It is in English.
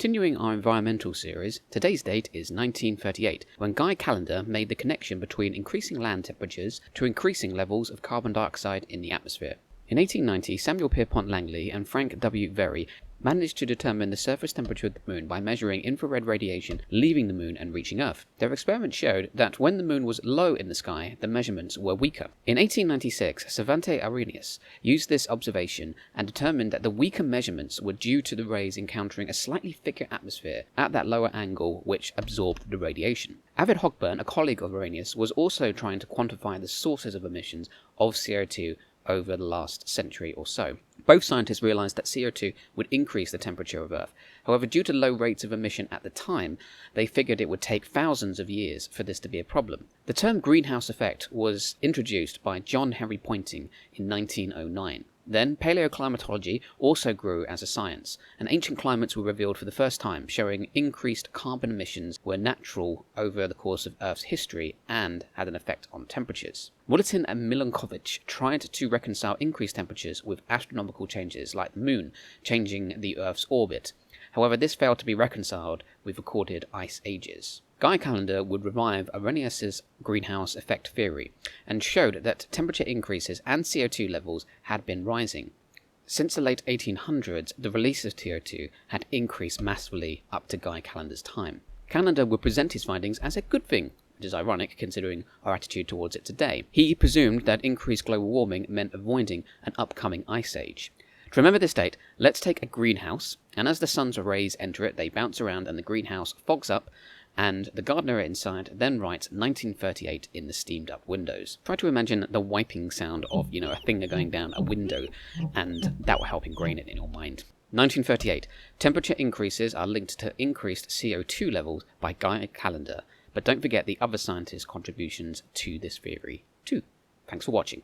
Continuing our environmental series, today's date is 1938, when Guy Callendar made the connection between increasing land temperatures to increasing levels of carbon dioxide in the atmosphere. In 1890, Samuel Pierpont Langley and Frank W. Very managed to determine the surface temperature of the moon by measuring infrared radiation leaving the moon and reaching Earth. Their experiment showed that when the moon was low in the sky, the measurements were weaker. In 1896, Svante Arrhenius used this observation and determined that the weaker measurements were due to the rays encountering a slightly thicker atmosphere at that lower angle which absorbed the radiation. Arvid Hogburn, a colleague of Arrhenius, was also trying to quantify the sources of emissions of CO2 over the last century or so. Both scientists realized that CO2 would increase the temperature of Earth. However, due to low rates of emission at the time, they figured it would take thousands of years for this to be a problem. The term greenhouse effect was introduced by John Henry Poynting in 1909. Then, paleoclimatology also grew as a science, and ancient climates were revealed for the first time, showing increased carbon emissions were natural over the course of Earth's history and had an effect on temperatures. Woollerton and Milankovitch tried to reconcile increased temperatures with astronomical changes like the moon changing the Earth's orbit. However, this failed to be reconciled with recorded ice ages. Guy Callendar would revive Arrhenius's greenhouse effect theory and showed that temperature increases and CO2 levels had been rising. Since the late 1800s, the release of CO2 had increased massively up to Guy Callendar's time. Callendar would present his findings as a good thing, which is ironic considering our attitude towards it today. He presumed that increased global warming meant avoiding an upcoming ice age. To remember this date, let's take a greenhouse, and as the sun's rays enter it, they bounce around and the greenhouse fogs up, and the gardener inside then writes 1938 in the steamed up windows. Try to imagine the wiping sound of, a finger going down a window, and that will help ingrain it in your mind. 1938. Temperature increases are linked to increased CO2 levels by Guy Callendar, but don't forget the other scientists' contributions to this theory too. Thanks for watching.